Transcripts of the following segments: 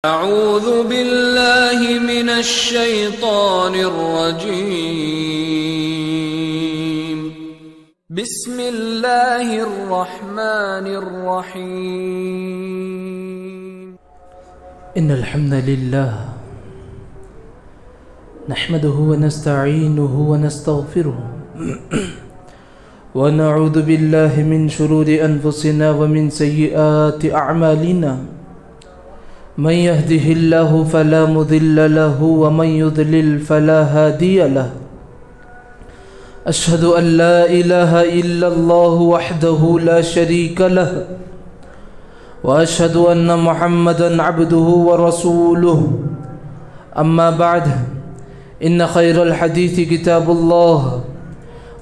أعوذ بالله من الشيطان الرجيم. بسم الله الرحمن الرحيم. إن الحمد لله نحمده ونستعينه ونستغفره ونعوذ بالله من شرور أنفسنا ومن سيئات أعمالنا. من يهده الله فلا مضل له ومن يضلل فلا هادي له. أشهد أن لا إله إلا الله وحده لا شريك له وأشهد أن محمدا عبده ورسوله. أما بعد إن خير الحديث كتاب الله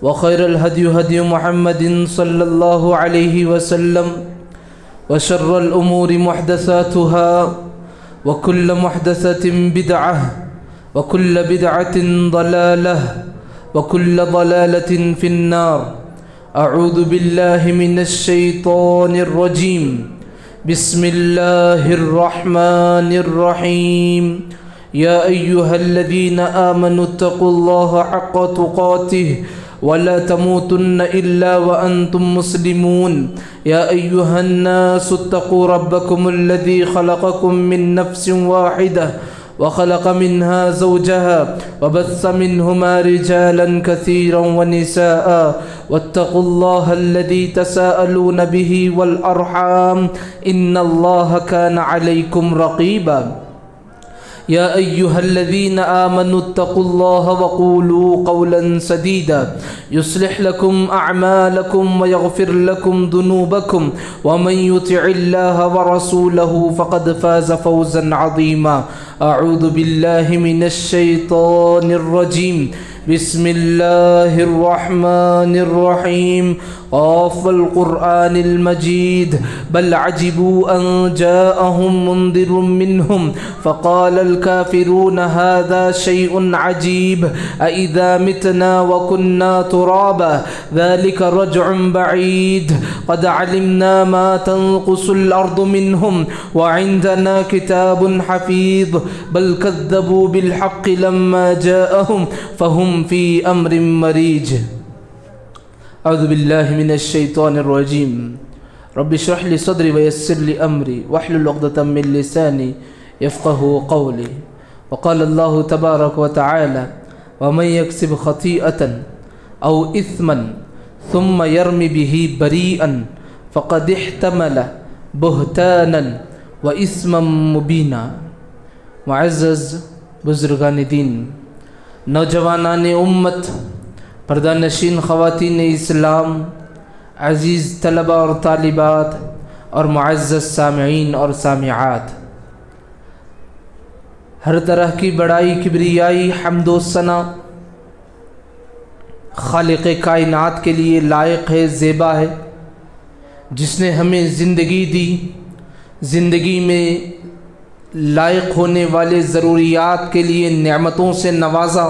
وخير الهدي هدي محمد صلى الله عليه وسلم وشر الأمور محدثاتها وكل محدثة بدعة وكل بدعة ضلالة وكل ضلالة في النار. أعوذ بالله من الشيطان الرجيم. بسم الله الرحمن الرحيم. يا أيها الذين آمنوا اتقوا الله حق تقاته ولا تموتن إلا وأنتم مسلمون. يا أيها الناس اتقوا ربكم الذي خلقكم من نفس واحدة وخلق منها زوجها وبث منهما رجالا كثيرا ونساء واتقوا الله الذي تساءلون به والأرحام إن الله كان عليكم رقيبا. يا أيها الذين آمنوا اتقوا الله وقولوا قولا سديدا يصلح لكم أعمالكم ويغفر لكم ذنوبكم ومن يطع الله ورسوله فقد فاز فوزا عظيما. أعوذ بالله من الشيطان الرجيم. بسم الله الرحمن الرحيم. قاف القرآن المجيد بل عجبوا أن جاءهم منذر منهم فقال الكافرون هذا شيء عجيب أإذا متنا وكنا ترابا ذلك رجع بعيد قد علمنا ما تنقص الأرض منهم وعندنا كتاب حفيظ بل كذبوا بالحق لما جاءهم فهم في أمر مريج. أعوذ بالله من الشيطان الرجيم. رب اشرح لي صدري ويسر لي أمري واحلل عقدة من لساني يفقهوا قولي. وقال الله تبارك وتعالى ومن يكسب خطيئة أو إثما ثم يرمي به بريئا فقد احتمل بهتانا وإثما مبينا. معزز بزرگان دین، نوجوانان امت، پردہ نشین خواتین اسلام، عزیز طلبہ اور طالبات اور معزز سامعین اور سامعات، ہر طرح کی بڑائی کبریائی حمد و ثنا خالق کائنات کے لیے لائق ہے، زیبا ہے، جس نے ہمیں زندگی دی، زندگی میں لائق ہونے والے ضروریات کے لیے نعمتوں سے نوازا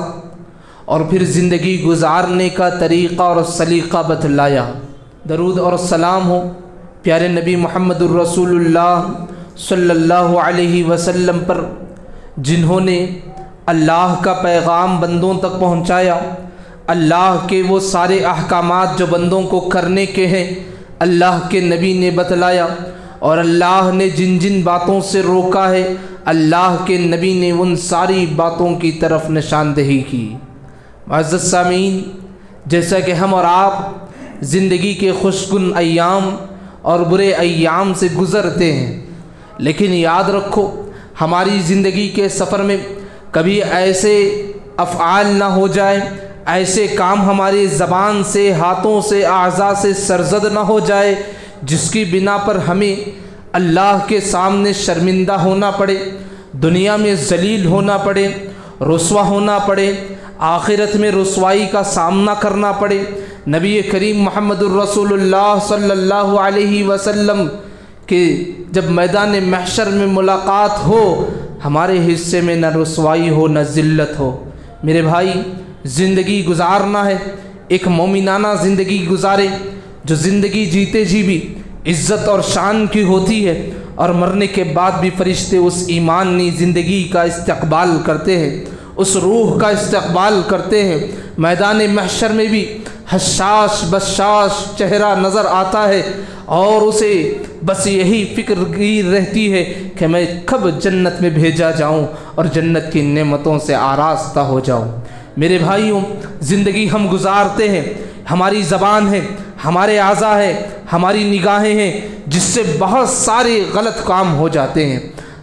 اور پھر زندگی گزارنے کا طریقہ اور سلیقہ بتلایا. درود اور سلام ہو پیارے نبی محمد الرسول اللہ صلی اللہ علیہ وسلم پر، جنہوں نے اللہ کا پیغام بندوں تک پہنچایا. اللہ کے وہ سارے احکامات جو بندوں کو کرنے کے ہیں اللہ کے نبی نے بتلایا، اور اللہ نے جن جن باتوں سے روکا ہے اللہ کے نبی نے ان ساری باتوں کی طرف نشاندہی کی. معزز سامعین، جیسا کہ ہم اور آپ زندگی کے خوشگن ایام اور برے ایام سے گزرتے ہیں، لیکن یاد رکھو ہماری زندگی کے سفر میں کبھی ایسے افعال نہ ہو جائے، ایسے کام ہماری زبان سے، ہاتھوں سے، اعضاء سے سرزد نہ ہو جائے جس کی بنا پر ہمیں اللہ کے سامنے شرمندہ ہونا پڑے، دنیا میں ذلیل ہونا پڑے، رسوا ہونا پڑے، آخرت میں رسوائی کا سامنا کرنا پڑے. نبی کریم محمد الرسول اللہ صلی اللہ علیہ وسلم کے جب میدان محشر میں ملاقات ہو، ہمارے حصے میں نہ رسوائی ہو نہ ذلت ہو. میرے بھائی، زندگی گزارنا ہے، ایک مومنانہ زندگی گزارے جو زندگی جیتے جی بھی عزت اور شان کی ہوتی ہے، اور مرنے کے بعد بھی فرشتے اس ایمانی زندگی کا استقبال کرتے ہیں، اس روح کا استقبال کرتے ہیں۔ میدان محشر میں بھی حشاش بشاش چہرہ نظر آتا ہے اور اسے بس یہی فکر گیر رہتی ہے کہ میں کب جنت میں بھیجا جاؤں اور جنت کی نعمتوں سے آراستہ ہو جاؤں۔ میرے بھائیوں، زندگی ہم گزارتے ہیں، ہماری زبان ہے، ہمارے اعضاء ہے، ہماری نگاہیں ہیں، جس سے بہت سارے غلط کام ہو جاتے ہیں۔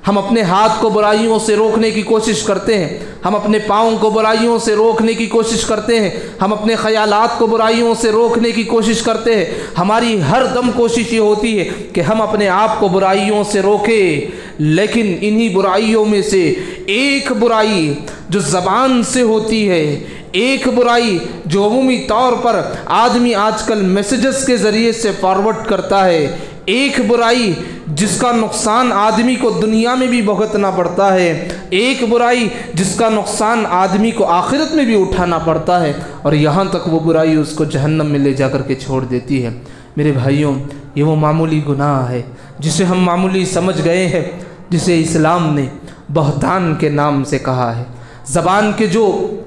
ہم اپنے ہاتھ کو برائیوں سے روکنے کی کوشش کرتے ہیں، ہم اپنے پاؤں کو برائیوں سے روکنے کی کوشش کرتے ہیں، ہم اپنے خیالات کو برائیوں سے روکنے کی کوشش کرتے ہیں۔ ہماری ہر دم کوشش یہ ہوتی ہے کہ ہم اپنے آپ کو برائیوں سے روکیں، لیکن انہی برائیوں میں سے ایک برائی جو زبان سے ہوتی ہے، ایک برائی جو عمومی طور پر آدمی آج کل میسیجز کے ذریعے سے فارورڈ کرتا ہے، ایک برائی جس کا نقصان آدمی کو دنیا میں بھی بھگتنا پڑتا ہے، ایک برائی جس کا نقصان آدمی کو آخرت میں بھی اٹھانا پڑتا ہے، اور یہاں تک وہ برائی اس کو جہنم میں لے جا کر کے چھوڑ دیتی ہے۔ میرے بھائیوں، یہ وہ معمولی گناہ ہے جسے ہم معمولی سمجھ گئے ہیں، جسے اسلام نے بہتان کے نام سے کہا ہے۔ زبان کے جو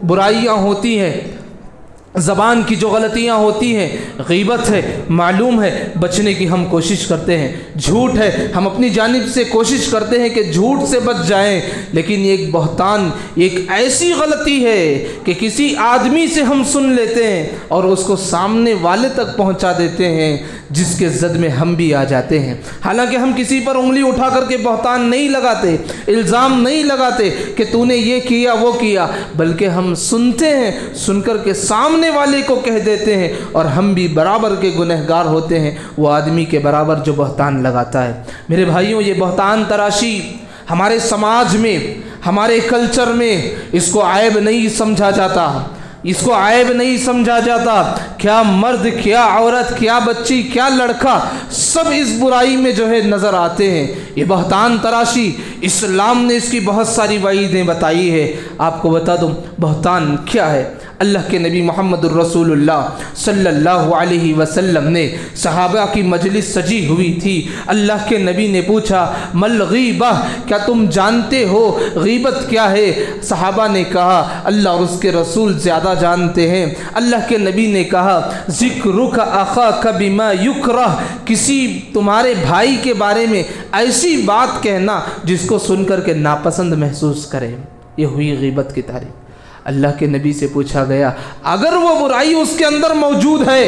برائیاں ہوتی ہیں، زبان کی جو غلطیاں ہوتی ہیں، غیبت ہے، معلوم ہے، بچنے کی ہم کوشش کرتے ہیں، جھوٹ ہے، ہم اپنی جانب سے کوشش کرتے ہیں کہ جھوٹ سے بچ جائیں، لیکن یہ ایک بہتان، ایک ایسی غلطی ہے کہ کسی آدمی سے ہم سن لیتے ہیں اور اس کو سامنے والے تک پہنچا دیتے ہیں، جس کے زد میں ہم بھی آ جاتے ہیں۔ حالانکہ ہم کسی پر انگلی اٹھا کر کے بہتان نہیں لگاتے، الزام نہیں لگاتے کہ تو نے یہ کیا وہ کیا، بلکہ ہم سنتے ہیں، سن کر کے سامنے والے کو کہہ دیتے ہیں، اور ہم بھی برابر کے گنہگار ہوتے ہیں وہ آدمی کے برابر جو بہتان لگاتا ہے۔ میرے بھائیوں، یہ بہتان تراشی ہمارے سماج میں، ہمارے کلچر میں اس کو عیب نہیں سمجھا جاتا، اس کو عیب نہیں سمجھا جاتا۔ کیا مرد، کیا عورت، کیا بچی، کیا لڑکا، سب اس برائی میں جو ہے نظر آتے ہیں۔ یہ بہتان تراشی، اسلام نے اس کی بہت ساری وعیدیں بتائی ہے۔ آپ کو بتا دوں بہتان کیا ہے۔ اللہ کے نبی محمد الرسول اللہ صلی اللہ علیہ وسلم نے صحابہ کی مجلس سجی ہوئی تھی، اللہ کے نبی نے پوچھا مل غیبہ، کیا تم جانتے ہو غیبت کیا ہے؟ صحابہ نے کہا اللہ اور اس کے رسول زیادہ جانتے ہیں۔ اللہ کے نبی نے کہا ذکرک اخاک بما یکرہ، کسی تمہارے بھائی کے بارے میں ایسی بات کہنا جس کو سن کر کے ناپسند محسوس کرے، یہ ہوئی غیبت کی تعریف۔ اللہ کے نبی سے پوچھا گیا اگر وہ برائی اس کے اندر موجود ہے،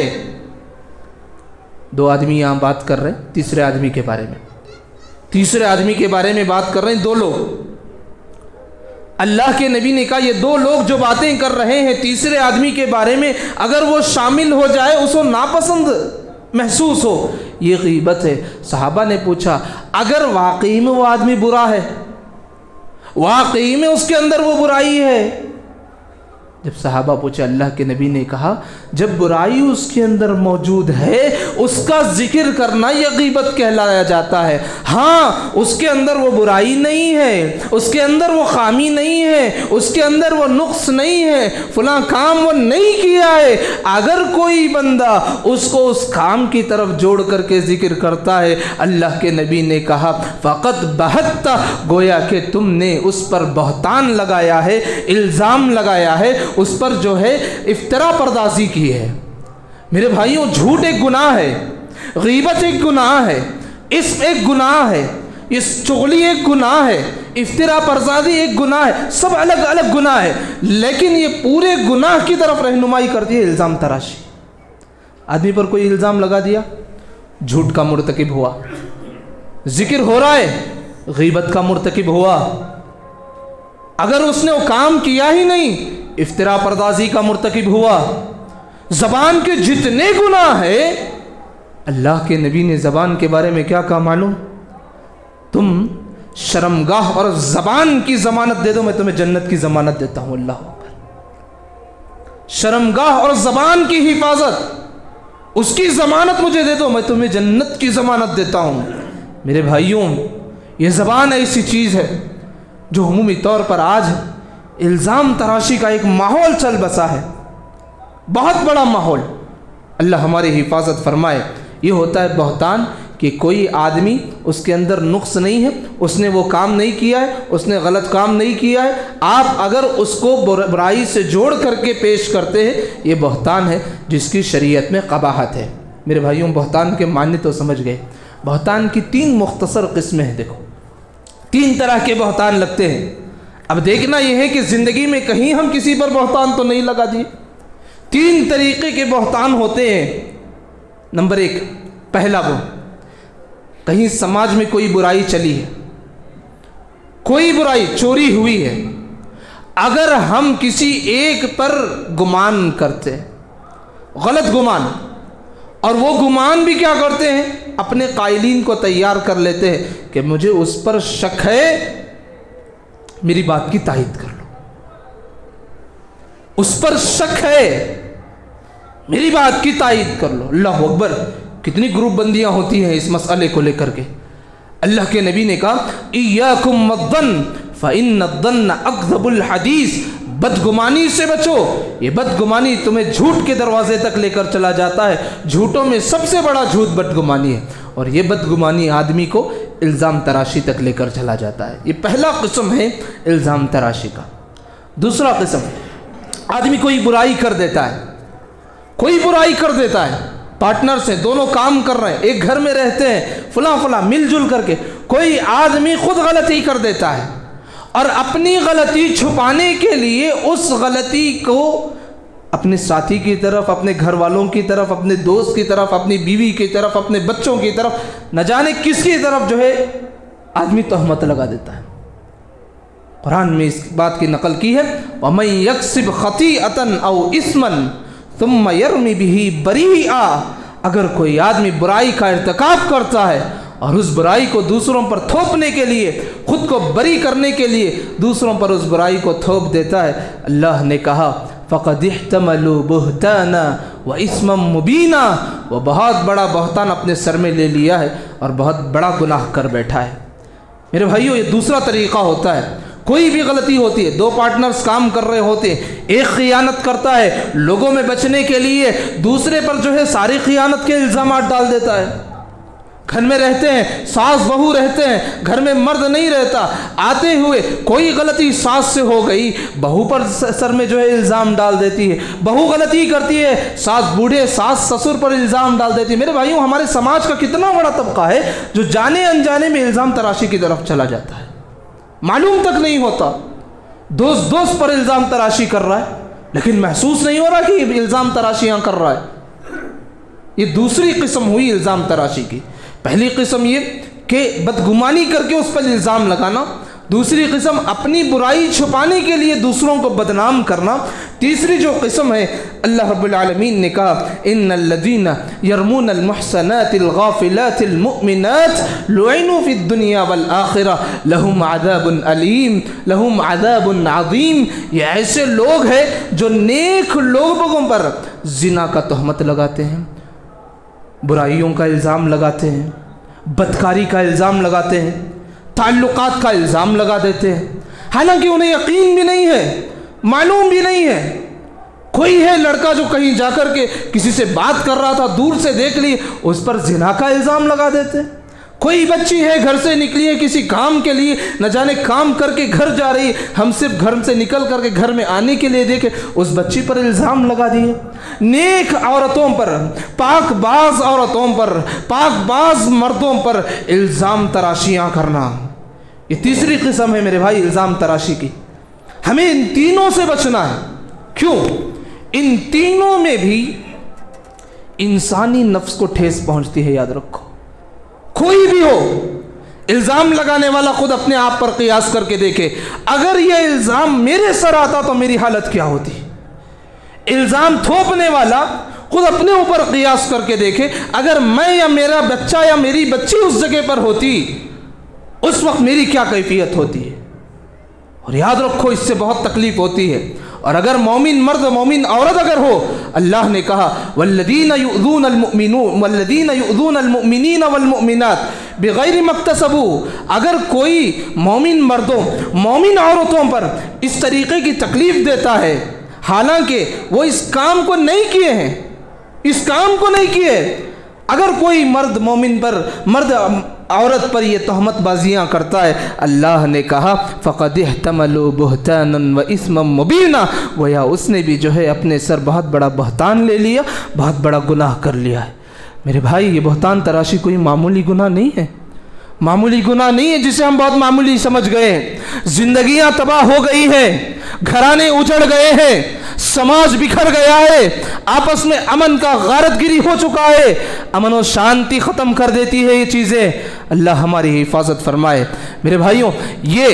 دو آدمی یہاں بات کر رہے ہیں تیسرے آدمی کے بارے میں، تیسرے آدمی کے بارے میں بات کر رہے ہیں، دو لوگ۔ اللہ کے نبی نے کہا یہ دو لوگ جو باتیں کر رہے ہیں تیسرے آدمی کے بارے میں، اگر وہ شامل ہو جائے، اس کو ناپسند محسوس ہو، یہ غیبت ہے۔ صحابہ نے پوچھا اگر واقعی میں وہ آدمی برا ہے، واقعی میں اس کے اندر وہ برائی ہے؟ جب صحابہ پوچھا، اللہ کے نبی نے کہا جب برائی اس کے اندر موجود ہے اس کا ذکر کرنا یہ غیبت کہلایا جاتا ہے۔ ہاں اس کے اندر وہ برائی نہیں ہے، اس کے اندر وہ خامی نہیں ہے، اس کے اندر وہ نقص نہیں ہے، فلاں کام وہ نہیں کیا ہے، اگر کوئی بندہ اس کو اس کام کی طرف جوڑ کر کے ذکر کرتا ہے، اللہ کے نبی نے کہا فقط بہت، گویا کہ تم نے اس پر بہتان لگایا ہے، الزام لگایا ہے، اس پر جو ہے افترا پردازی کی ہے۔ میرے بھائیوں، جھوٹ ایک گناہ ہے، غیبت ایک گناہ ہے، اسم ایک گناہ ہے، اس چغلی ایک گناہ ہے، افترا پردازی ایک گناہ ہے، سب الگ الگ گناہ ہے، لیکن یہ پورے گناہ کی طرف رہنمائی کرتی ہے الزام تراشی۔ آدمی پر کوئی الزام لگا دیا، جھوٹ کا مرتکب ہوا، ذکر ہو رہا ہے، غیبت کا مرتکب ہوا، اگر اس نے وہ کام کیا ہی نہیں، افترا پردازی کا مرتکب ہوا۔ زبان کے جتنے گناہ ہیں، اللہ کے نبی نے زبان کے بارے میں کیا کہا معلوم؟ تم شرمگاہ اور زبان کی ضمانت دے دو، میں تمہیں جنت کی ضمانت دیتا ہوں۔ اللہ اکبر، شرمگاہ اور زبان کی حفاظت، اس کی ضمانت مجھے دے دو، میں تمہیں جنت کی ضمانت دیتا ہوں۔ میرے بھائیوں، یہ زبان ایسی چیز ہے جو عمومی طور پر آج الزام تراشی کا ایک ماحول چل بسا ہے، بہت بڑا ماحول۔ اللہ ہماری حفاظت فرمائے۔ یہ ہوتا ہے بہتان کہ کوئی آدمی اس کے اندر نقص نہیں ہے، اس نے وہ کام نہیں کیا ہے، اس نے غلط کام نہیں کیا ہے، آپ اگر اس کو برائی سے جوڑ کر کے پیش کرتے ہیں، یہ بہتان ہے جس کی شریعت میں قباحت ہے۔ میرے بھائیوں، بہتان کے معنی تو سمجھ گئے۔ بہتان کی 3 مختصر قسمیں ہیں۔ دیکھو 3 طرح کے بہتان لگتے ہیں۔ اب دیکھنا یہ ہے کہ زندگی میں کہیں ہم کسی پر بہتان تو نہیں لگا دیے۔ 3 طریقے کے بہتان ہوتے ہیں۔ نمبر 1، پہلا وہ کہیں سماج میں کوئی برائی چلی ہے، کوئی برائی چوری ہوئی ہے، اگر ہم کسی ایک پر گمان کرتے ہیں، غلط گمان، اور وہ گمان بھی کیا کرتے ہیں، اپنے قائلین کو تیار کر لیتے ہیں کہ مجھے اس پر شک ہے، میری بات کی تائید کر لو، اس پر شک ہے، میری بات کی تائید کر لو۔ اللہ اکبر، کتنی گروپ بندیاں ہوتی ہیں اس مسئلے کو لے کر کے۔ اللہ کے نبی نے کہا ایاکم والظن فإن الظن اکذب الحدیث، بدگمانی سے بچو، یہ بدگمانی تمہیں جھوٹ کے دروازے تک لے کر چلا جاتا ہے۔ جھوٹوں میں سب سے بڑا جھوٹ بدگمانی ہے، اور یہ بدگمانی آدمی کو الزام تراشی تک لے کر چلا جاتا ہے۔ یہ پہلا قسم ہے الزام تراشی کا۔ دوسرا قسم، آدمی کوئی برائی کر دیتا ہے، کوئی برائی کر دیتا ہے، پارٹنر سے دونوں کام کر رہے ہیں، ایک گھر میں رہتے ہیں، فلاں مل جل کر کے کوئی آدمی خود غلطی کر دیتا ہے، اور اپنی غلطی چھپانے کے لیے اس غلطی کو اپنے ساتھی کی طرف، اپنے گھر والوں کی طرف، اپنے دوست کی طرف، اپنی بیوی کی طرف، اپنے بچوں کی طرف، نہ جانے کس کی طرف جو ہے آدمی تہمت لگا دیتا ہے۔ قرآن میں اس بات کی نقل کی ہے وَمَن يَكْسِبْ خَطِيئَةً أَوْ إِثْمًا ثُمَّ يَرْمِ بِهِ بَرِيئًا، اگر کوئی آدمی برائی کا ارتکاب کرتا ہے اور اس برائی کو دوسروں پر تھوپنے کے لیے، خود کو بری کرنے کے لیے دوسروں پر اس برائی کو تھوپ دیتا ہے، اللہ نے کہا فَقَدْ احْتَمَلُوا بُهْتَانًا وَإِثْمًا مُبِينًا، وہ بہت بڑا بہتان اپنے سر میں لے لیا ہے اور بہت بڑا گناہ کر بیٹھا ہے۔ میرے بھائیو، یہ دوسرا طریقہ ہوتا ہے۔ کوئی بھی غلطی ہوتی ہے، 2 پارٹنرز کام کر رہے ہوتے ہیں، ایک خیانت کرتا ہے، لوگوں میں بچنے کے لیے دوسرے پر جو ہے ساری خیانت کے الزامات ڈال دیتا ہے۔ گھر میں رہتے ہیں، ساس بہو رہتے ہیں، گھر میں مرد نہیں رہتا، آتے ہوئے کوئی غلطی ساس سے ہو گئی، بہو پر سر میں جو ہے الزام ڈال دیتی ہے، بہو غلطی کرتی ہے، ساس بوڑھے ساس سسر پر الزام ڈال دیتی ہے۔ میرے بھائیوں، ہمارے سماج کا کتنا بڑا طبقہ ہے جو جانے انجانے میں الزام تراشی کی طرف چلا جاتا ہے، معلوم تک نہیں ہوتا، دوست پر الزام تراشی کر رہا ہے، لیکن محسوس نہیں ہو رہا کہ یہ الزام تراشیاں کر رہا ہے۔ یہ دوسری قسم ہوئی الزام تراشی کی۔ پہلی قسم یہ کہ بدگمانی کر کے اس پر الزام لگانا، دوسری قسم اپنی برائی چھپانے کے لیے دوسروں کو بدنام کرنا، تیسری جو قسم ہے اللہ رب العالمین نے کہا ان الذین یرمون المحصنات الغافلات المؤمنات لعنوا فی الدنیا والآخرہ لہم عذاب علیم لہم عذاب عظیم، یہ ایسے لوگ ہیں جو نیک لوگوں پر زنا کا تہمت لگاتے ہیں، برائیوں کا الزام لگاتے ہیں، بدکاری کا الزام لگاتے ہیں، تعلقات کا الزام لگا دیتے ہیں، حالانکہ انہیں یقین بھی نہیں ہے، معلوم بھی نہیں ہے۔ کوئی ہے لڑکا جو کہیں جا کر کے کسی سے بات کر رہا تھا، دور سے دیکھ لی، اس پر زنا کا الزام لگا دیتے ہیں۔ کوئی بچی ہے گھر سے نکلی ہے کسی کام کے لیے، نہ جانے کام کر کے گھر جا رہی ہے، ہم صرف گھر سے نکل کر کے گھر میں آنے کے لیے دیکھے، اس بچی پر الزام لگا دیے۔ نیک عورتوں پر، پاک باز عورتوں پر، پاک باز مردوں پر الزام تراشیاں کرنا، یہ تیسری قسم ہے میرے بھائی الزام تراشی کی۔ ہمیں ان تینوں سے بچنا ہے۔ کیوں؟ ان تینوں میں بھی انسانی نفس کو ٹھیس پہنچتی ہے، یاد رکھو۔ کوئی بھی ہو، الزام لگانے والا خود اپنے آپ پر قیاس کر کے دیکھے، اگر یہ الزام میرے سر آتا تو میری حالت کیا ہوتی۔ الزام تھوپنے والا خود اپنے اوپر قیاس کر کے دیکھے، اگر میں یا میرا بچہ یا میری بچی اس جگہ پر ہوتی، اس وقت میری کیا کیفیت ہوتی ہے۔ اور یاد رکھو، اس سے بہت تکلیف ہوتی ہے۔ اور اگر مومن مرد مومن عورت اگر ہو، اللہ نے کہا والذین یؤذون المؤمنین والمؤمنات بغیر ما اکتسبوا، اگر کوئی مومن مردوں مومن عورتوں پر اس طریقے کی تکلیف دیتا ہے حالانکہ وہ اس کام کو نہیں کیے ہیں، اس کام کو نہیں کیے، اگر کوئی مرد مومن پر، مرد عورت پر یہ تہمت بازیاں کرتا ہے، اللہ نے کہا فقد احتملوا بہتانا واثما مبینا، گویا اس نے بھی جو ہے اپنے سر بہت بڑا بہتان لے لیا، بہت بڑا گناہ کر لیا ہے۔ میرے بھائی یہ بہتان تراشی کوئی معمولی گناہ نہیں ہے، معمولی گناہ نہیں ہے جسے ہم بہت معمولی سمجھ گئے ہیں۔ زندگیاں تباہ ہو گئی ہیں، گھرانے اجڑ گئے ہیں، سماج بکھر گیا ہے، آپس میں امن کا غارت گری ہو چکا ہے، امن و شانتی ختم کر دیتی ہے یہ چیزیں۔ اللہ ہماری حفاظت فرمائے۔ میرے بھائیوں، یہ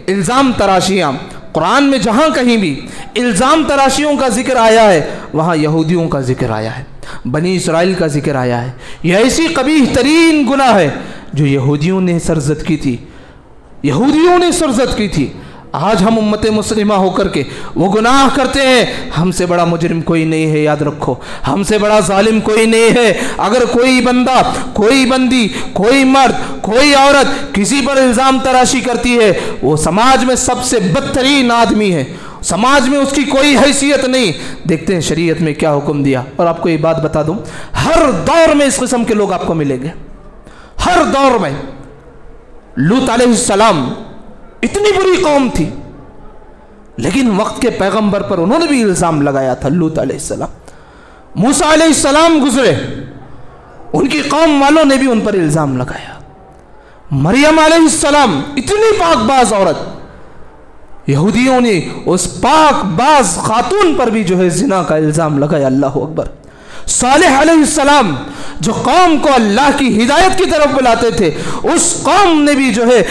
الزام تراشیاں قرآن میں جہاں کہیں بھی الزام تراشیوں کا ذکر آیا ہے وہاں یہودیوں کا ذکر آیا ہے، بنی اسرائیل کا ذکر آیا ہے۔ یہ ایسی قبیح ترین گناہ ہے جو یہودیوں نے سرزد کی تھی، یہودیوں نے سرزد کی تھی۔ آج ہم امت مسلمہ ہو کر کے وہ گناہ کرتے ہیں، ہم سے بڑا مجرم کوئی نہیں ہے، یاد رکھو، ہم سے بڑا ظالم کوئی نہیں ہے۔ اگر کوئی بندہ، کوئی بندی، کوئی مرد، کوئی عورت کسی پر الزام تراشی کرتی ہے، وہ سماج میں سب سے بدترین آدمی ہے، سماج میں اس کی کوئی حیثیت نہیں۔ دیکھتے ہیں شریعت میں کیا حکم دیا۔ اور آپ کو یہ بات بتا دوں، ہر دور میں اس قسم کے لوگ آپ کو ملیں گے، ہر دور میں۔ لوط علیہ السلام اتنی بری قوم تھی، لیکن وقت کے پیغمبر پر انہوں نے بھی الزام لگایا تھا۔ لوط علیہ السلام، موسیٰ علیہ السلام گزرے، ان کی قوم والوں نے بھی ان پر الزام لگایا۔ مریم علیہ السلام اتنی پاک باز عورت، یہودیوں نے اس پاک باز خاتون پر بھی جو ہے زنا کا الزام لگایا۔ اللہ اکبر۔ صالح علیہ السلام جو قوم کو اللہ کی ہدایت کی طرف بلاتے تھے، اس قوم نے بھی جو ہے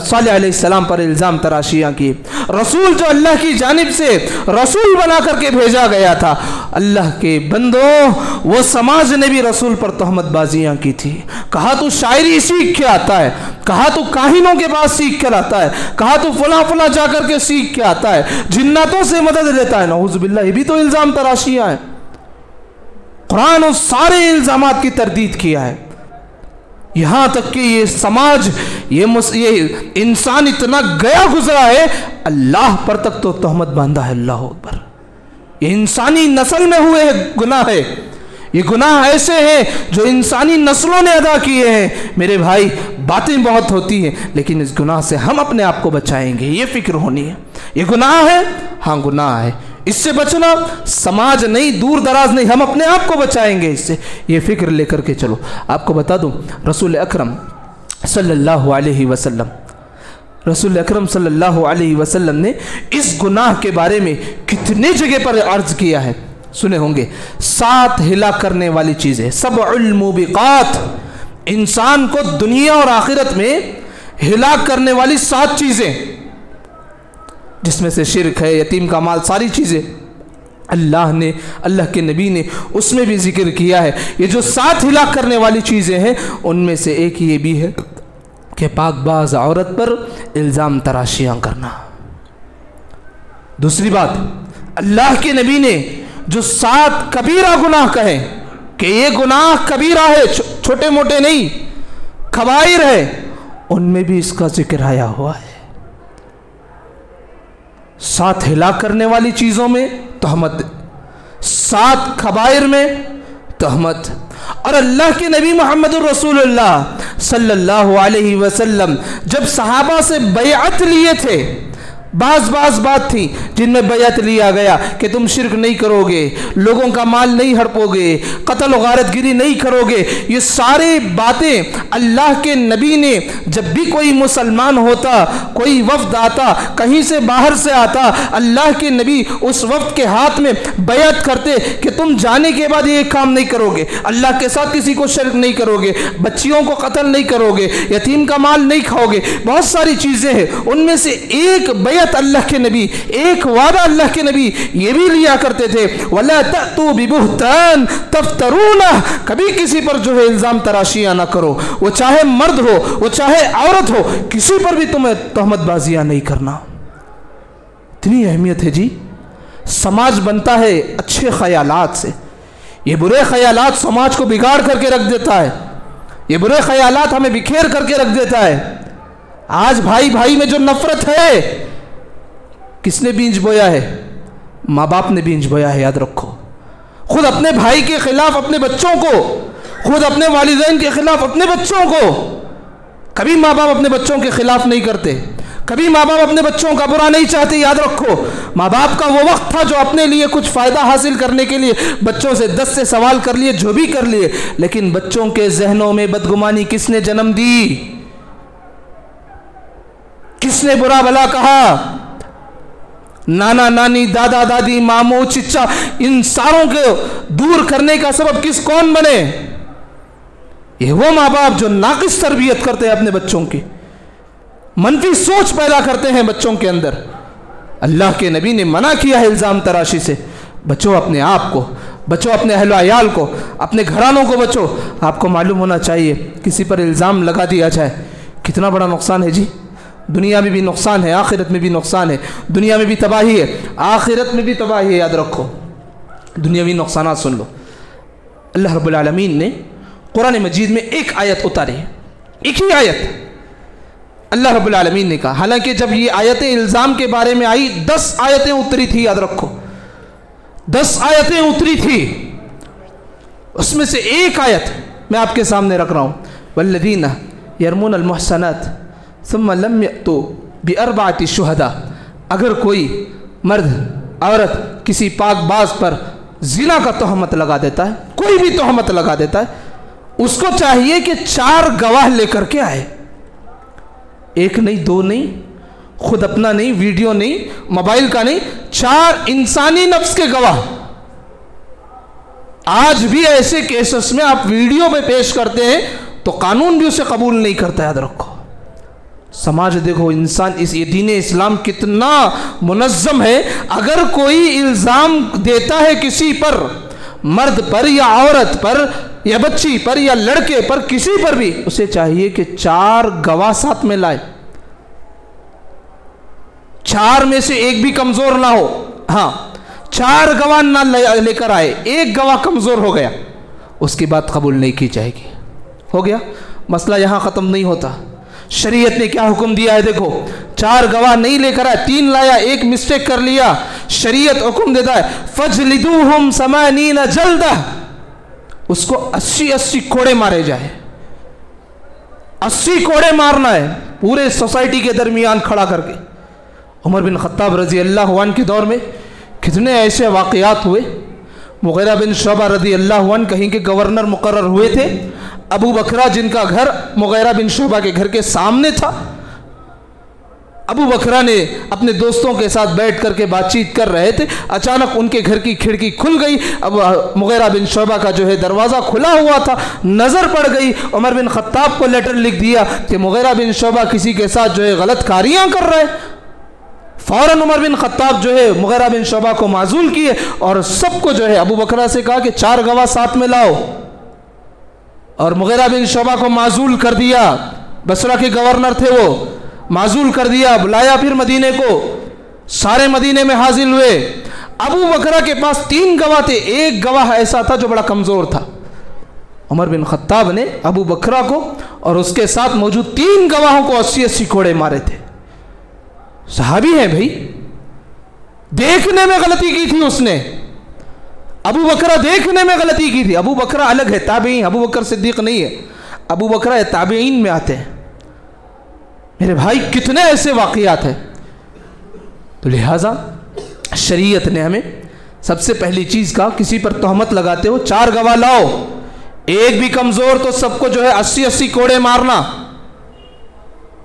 صالح علیہ السلام پر الزام تراشیاں کی۔ رسول جو اللہ کی جانب سے رسول بنا کر کے بھیجا گیا تھا، اللہ کے بندوں، وہ سماج نے بھی رسول پر تہمت بازیاں کی تھی۔ کہا تو شاعری سیکھ کے آتا ہے، کہا تو کاہنوں کے پاس سیکھ کر آتا ہے، کہا تو فلاں فلاں جا کر کے سیکھ کے آتا ہے، جناتوں سے مدد لیتا ہے۔ نعوذ باللہ، یہ بھی تو الزام تراشیاں ہیں۔ قرآن اس سارے الزامات کی تردید کیا ہے، یہاں تک کہ یہ سماج، یہ انسان اتنا گیا گزرا ہے، اللہ پر تک تو تہمت باندھا ہے۔ اللہ اکبر۔ یہ انسانی نسل میں ہوئے گناہ ہے، یہ گناہ ایسے ہیں جو انسانی نسلوں نے ادا کیے ہیں۔ میرے بھائی، باتیں بہت ہوتی ہیں لیکن اس گناہ سے ہم اپنے آپ کو بچائیں گے، یہ فکر ہونی ہے۔ یہ گناہ ہے، ہاں گناہ ہے، اس سے بچنا سماج نہیں، دور دراز نہیں، ہم اپنے آپ کو بچائیں گے اس سے، یہ فکر لے کر کے چلو۔ آپ کو بتا دوں، رسول اکرم صلی اللہ علیہ وسلم، رسول اکرم صلی اللہ علیہ وسلم نے اس گناہ کے بارے میں کتنے جگہ پر عرض کیا ہے، سنے ہوں گے۔ 7 ہلاک کرنے والی چیزیں، 7 الموبقات، انسان کو دنیا اور آخرت میں ہلاک کرنے والی 7 چیزیں، جس میں سے شرک ہے، یتیم کا مال، ساری چیزیں اللہ نے، اللہ کے نبی نے اس میں بھی ذکر کیا ہے۔ یہ جو 7 ہلاک کرنے والی چیزیں ہیں، ان میں سے ایک یہ بھی ہے کہ پاک باز عورت پر الزام تراشیاں کرنا۔ دوسری بات، اللہ کے نبی نے جو 7 کبیرہ گناہ کہیں کہ یہ گناہ کبیرہ ہے، چھوٹے موٹے نہیں، کبائر ہے، ان میں بھی اس کا ذکر آیا ہوا ہے۔ 7 ہلاک کرنے والی چیزوں میں تہمت، 7 کبائر میں تہمت۔ اور اللہ کے نبی محمد الرسول اللہ صلی اللہ علیہ وسلم جب صحابہ سے بیعت لیے تھے، بعض بات تھی جن میں بیعت لیا گیا کہ تم شرک نہیں کرو گے، لوگوں کا مال نہیں ہڑپو گے، قتل و غارت گری نہیں کرو گے۔ یہ سارے باتیں اللہ کے نبی نے، جب بھی کوئی مسلمان ہوتا، کوئی وفد آتا، کہیں سے باہر سے آتا، اللہ کے نبی اس وفد کے ہاتھ میں بیعت کرتے کہ تم جانے کے بعد یہ کام نہیں کرو گے، اللہ کے ساتھ کسی کو شرک نہیں کرو گے، بچیوں کو قتل نہیں کرو گے، یتیم کا مال نہیں کھاؤ گے۔ بہت ساری چیزیں ہیں، ان میں سے ایک بیعت اللہ کے نبی، ایک وعدہ اللہ کے نبی یہ بھی لیا کرتے تھے، وَلَا تَأْتُوا بِبُهْتَانٍ تَفْتَرُونَهُ، کبھی کسی پر جو ہے الزام تراشیاں نہ کرو، وہ چاہے مرد ہو، وہ چاہے عورت ہو، کسی پر بھی تمہیں تہمت بازیاں نہیں کرنا۔ اتنی اہمیت ہے جی۔ سماج بنتا ہے اچھے خیالات سے، یہ برے خیالات سماج کو بگاڑ کر کے رکھ دیتا ہے، یہ برے خیالات ہمیں بکھیر کر کے رکھ دیتا ہے۔ آج بھائی بھائی میں جو نفرت ہے، کس نے بیج بویا ہے؟ ماں باپ نے بیج بویا ہے، یاد رکھو۔ خود اپنے بھائی کے خلاف اپنے بچوں کو خود اپنے والدین کے خلاف اپنے بچوں کو، کبھی ماں باپ اپنے بچوں کے خلاف نہیں کرتے، کبھی ماں باپ اپنے بچوں کا برا نہیں چاہتے. یاد رکھو ماں باپ کا وہ وقت تھا جو اپنے لیے کچھ فائدہ حاصل کرنے کے لیے بچوں سے 10 سے سوال کر لیے، جو بھی کر لیے، لیکن بچوں کے ذہنوں میں بدگمانی کس نے جنم دی؟ کس نے برا بھلا کہا؟ نانا نانی، دادا دادی، ماموں چچا، ان ساروں کو دور کرنے کا سبب کون بنے؟ یہ وہ ماں باپ جو ناقص تربیت کرتے ہیں اپنے بچوں کی، منفی سوچ پیدا کرتے ہیں بچوں کے اندر. اللہ کے نبی نے منع کیا ہے الزام تراشی سے. بچو اپنے آپ کو، بچو اپنے اہل و عیال کو، اپنے گھرانوں کو بچو. آپ کو معلوم ہونا چاہیے کسی پر الزام لگا دیا جائے کتنا بڑا نقصان ہے جی. دنیا میں بھی نقصان ہے، آخرت میں بھی نقصان ہے. دنیا میں بھی تباہی ہے، آخرت میں بھی تباہی ہے. یاد رکھو دنیاوی نقصانات سن لو. اللہ رب العالمین نے قرآن مجید میں ایک آیت اتاری ہے، ایک ہی آیت اللہ رب العالمین نے کہا. حالانکہ جب یہ آیتیں الزام کے بارے میں آئی 10 آیتیں اتری تھی. یاد رکھو 10 آیتیں اتری تھی، اس میں سے ایک آیت میں آپ کے سامنے رکھ رہا ہوں. والذین یرمون المحصنات ثم لم یأتوا بأربعة شہداء. اگر کوئی مرد عورت کسی پاک باز پر زنا کا تہمت لگا دیتا ہے، کوئی بھی تہمت لگا دیتا ہے، اس کو چاہیے کہ 4 گواہ لے کر کے آئے. ایک نہیں، 2 نہیں، خود اپنا نہیں، ویڈیو نہیں، موبائل کا نہیں، 4 انسانی نفس کے گواہ. آج بھی ایسے کیسز میں آپ ویڈیو میں پیش کرتے ہیں تو قانون بھی اسے قبول نہیں کرتا. یاد رکھو سماج دیکھو انسان یہ دین اسلام کتنا منظم ہے. اگر کوئی الزام دیتا ہے کسی پر، مرد پر یا عورت پر یا بچی پر یا لڑکے پر، کسی پر بھی، اسے چاہیے کہ 4 گواہ ساتھ میں لائے. 4 میں سے ایک بھی کمزور نہ ہو. ہاں 4 گواہ نہ لے کر آئے، ایک گواہ کمزور ہو گیا، اس کی بات قبول نہیں کی جائے گی. ہو گیا مسئلہ یہاں ختم نہیں ہوتا. شریعت نے کیا حکم دیا ہے دیکھو. 4 گواہ نہیں لے کر آئے، 3 لایا، ایک مسٹیک کر لیا، شریعت حکم دیتا ہے فَجْلِدُوهُمْ 80 جلدہ. اس کو 80 کوڑے مارے جائے. 80 کوڑے مارنا ہے پورے سوسائٹی کے درمیان کھڑا کر کے. عمر بن خطاب رضی اللہ عنہ کے دور میں کتنے ایسے واقعات ہوئے. مغیرہ بن شعبہ رضی اللہ عنہ کہیں کے گورنر مقرر ہوئے تھے. ابو بکرہ جن کا گھر مغیرہ بن شعبہ کے گھر کے سامنے تھا، ابو بکرہ نے اپنے دوستوں کے ساتھ بیٹھ کر کے بات چیت کر رہے تھے. اچانک ان کے گھر کی کھڑکی کھل گئی. اب مغیرہ بن شعبہ کا جو ہے دروازہ کھلا ہوا تھا، نظر پڑ گئی. عمر بن خطاب کو لیٹر لکھ دیا کہ مغیرہ بن شعبہ کسی کے ساتھ جو ہے غلط کاریاں کر رہے. فوراً عمر بن خطاب جو ہے مغیرہ بن شعبہ کو معزول کیے اور سب کو جو ہے ابو بکرہ سے کہا کہ 4 گواہ ساتھ میں لاؤ، اور مغیرہ بن شعبہ کو معزول کر دیا. بصرہ کے گورنر تھے وہ، معزول کر دیا. بلایا پھر مدینے کو، سارے مدینے میں حاضر ہوئے. ابو بکرہ کے پاس 3 گواہ تھے، ایک گواہ ایسا تھا جو بڑا کمزور تھا. عمر بن خطاب نے ابو بکرہ کو اور اس کے ساتھ موجود 3 گواہوں کو 80 کوڑے مارے تھے. صحابی ہیں بھائی، دیکھنے میں غلطی کی تھی اس نے. ابو بکرہ دیکھنے میں غلطی کی تھی. ابو بکرہ الگ ہے، تابعین. ابو بکر صدیق نہیں ہے، ابو بکرہ تابعین میں آتے ہیں. میرے بھائی کتنے ایسے واقعات ہیں. تو لہٰذا شریعت نے ہمیں سب سے پہلی چیز کہا کسی پر تہمت لگاتے ہو 4 گواہ لاؤ، ایک بھی کمزور تو سب کو جو ہے 80 کوڑے مارنا.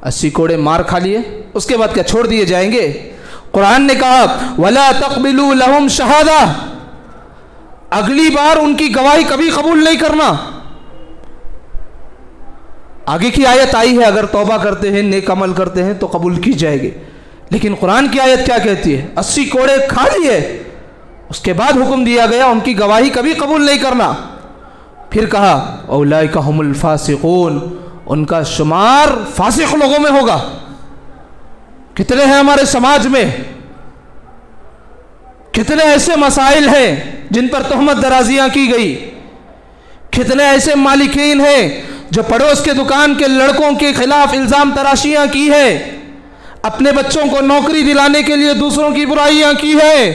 80 کوڑے مار کھا لیے، اس کے بعد کیا چھوڑ دیے جائیں گے؟ قرآن نے کہا وَلَا تَقْبِلُوا لَهُمْ شَهَادَةً. اگلی بار ان کی گواہی کبھی قبول نہیں کرنا. آگے کی آیت آئی ہے اگر توبہ کرتے ہیں، نیک عمل کرتے ہیں تو قبول کی جائے گی. لیکن قرآن کی آیت کیا کہتی ہے؟ 80 کوڑے کھا لیے، اس کے بعد حکم دیا گیا ان کی گواہی کبھی قبول نہیں کرنا. پھر کہا اولئک هم الفاسقون، ان کا شمار فاسق لوگوں میں ہوگا. کتنے ہیں ہمارے سماج میں، کتنے ایسے مسائل ہیں جن پر تہمت درازیاں کی گئی. کتنے ایسے مالکین ہیں جو پڑوس کے دکان کے لڑکوں کے خلاف الزام تراشیاں کی ہے، اپنے بچوں کو نوکری دلانے کے لیے دوسروں کی برائیاں کی ہے.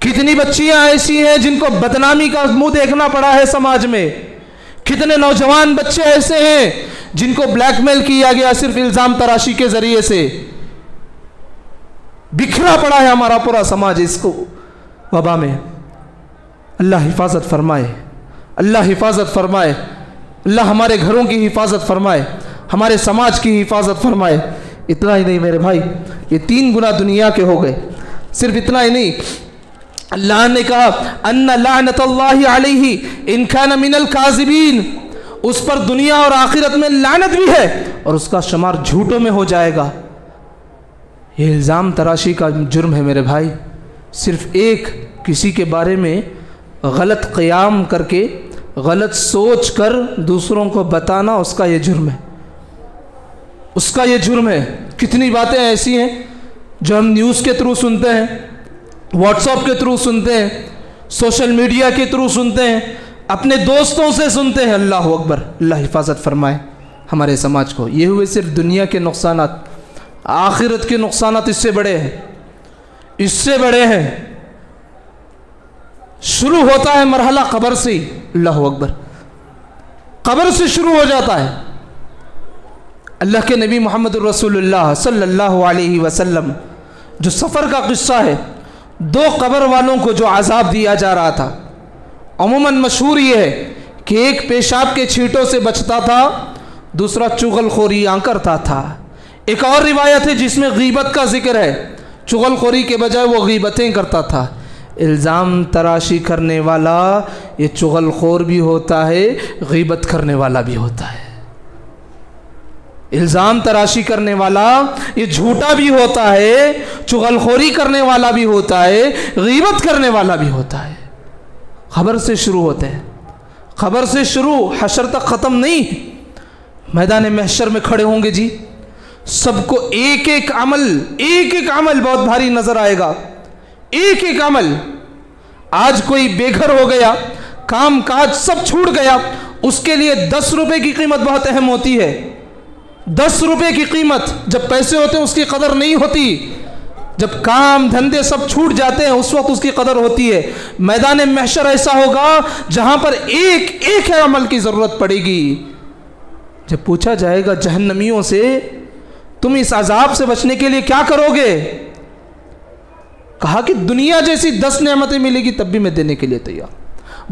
کتنی بچیاں ایسی ہیں جن کو بدنامی کا منہ دیکھنا پڑا ہے سماج میں. کتنے نوجوان بچے ایسے ہیں جن کو بلیک میل کیا گیا صرف الزام تراشی کے ذریعے سے. بکھرا پڑا ہے ہمارا پورا سماج اس کو وبا میں. اللہ حفاظت فرمائے, اللہ حفاظت فرمائے, اللہ ہمارے گھروں کی حفاظت فرمائے, ہمارے سماج کی حفاظت فرمائے. اتنا ہی نہیں میرے بھائی, یہ 3 گنا دنیا کے ہو گئے. صرف اتنا ہی نہیں, اللہ نے کہا ان لعنت اللہ علیہ ان کان من الکاذبین, اس پر دنیا اور آخرت میں لعنت بھی ہے اور اس کا شمار جھوٹوں میں ہو جائے گا. یہ الزام تراشی کا جرم ہے میرے بھائی. صرف ایک کسی کے بارے میں غلط قیام کر کے, غلط سوچ کر دوسروں کو بتانا, اس کا یہ جرم ہے, اس کا یہ جرم ہے. کتنی باتیں ایسی ہیں جو ہم نیوز کے تھرو سنتے ہیں, واٹس ایپ کے تھرو سنتے ہیں, سوشل میڈیا کے تھرو سنتے ہیں, اپنے دوستوں سے سنتے ہیں. اللہ اکبر, اللہ حفاظت فرمائے ہمارے سماج کو. یہ ہوئے صرف دنیا کے نقصانات. آخرت کے نقصانات اس سے بڑے ہیں, اس سے بڑے ہیں. شروع ہوتا ہے مرحلہ قبر سے. اللہ اکبر, قبر سے شروع ہو جاتا ہے. اللہ کے نبی محمد الرسول اللہ صلی اللہ علیہ وسلم جو سفر کا قصہ ہے, 2 قبر والوں کو جو عذاب دیا جا رہا تھا, عموماً مشہور یہ ہے کہ ایک پیشاب کے چھینٹوں سے بچتا تھا, دوسرا چغل خوریاں کرتا تھا. ایک اور روایت ہے جس میں غیبت کا ذکر ہے, چغل خوری کے بجائے وہ غیبتیں کرتا تھا. الزام تراشی کرنے والا یہ چغل خور بھی ہوتا ہے, غیبت کرنے والا بھی ہوتا ہے. الزام تراشی کرنے والا یہ جھوٹا بھی ہوتا ہے, چغل خوری کرنے والا بھی ہوتا ہے, غیبت کرنے والا بھی ہوتا ہے. خبر سے شروع ہوتے ہیں, خبر سے شروع, حشر تک ختم نہیں. میدان محشر میں کھڑے ہوں گے جی, سب کو ایک ایک عمل بہت بھاری نظر آئے گا. ایک ایک عمل. آج کوئی بے گھر ہو گیا, کام کاج سب چھوٹ گیا, اس کے لیے 10 روپے کی قیمت بہت اہم ہوتی ہے. 10 روپے کی قیمت, جب پیسے ہوتے ہیں اس کی قدر نہیں ہوتی, جب کام دھندے سب چھوٹ جاتے ہیں اس وقت اس کی قدر ہوتی ہے. میدان محشر ایسا ہوگا جہاں پر ایک ایک عمل کی ضرورت پڑے گی. جب پوچھا جائے گا جہنمیوں سے تم اس عذاب سے بچنے کے لیے کیا کرو گے, کہا کہ دنیا جیسی 10 نعمتیں ملے گی تب بھی میں دینے کے لیے تیار.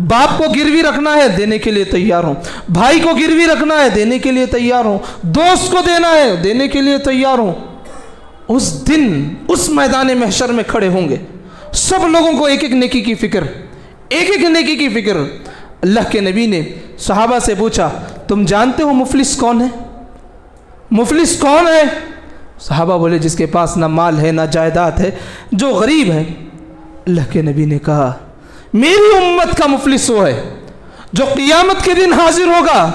باپ کو گروی رکھنا ہے دینے کے لیے تیار ہوں, بھائی کو گروی رکھنا ہے دینے کے لیے تیار ہوں, دوست کو دینا ہے دینے کے لیے تیار ہوں. اس دن اس میدان محشر میں کھڑے ہوں گے, سب لوگوں کو ایک ایک نیکی کی فکر, ایک ایک نیکی کی فکر. اللہ کے نبی نے صحابہ سے پوچھا تم جانتے ہو مفلس کون ہے, مفلس کون ہے؟ صحابہ بولے جس کے پاس نہ مال ہے نہ جائیداد ہے, جو غریب ہے. اللہ کے نبی نے کہا میری امت کا مفلس وہ ہے جو قیامت کے دن حاضر ہوگا,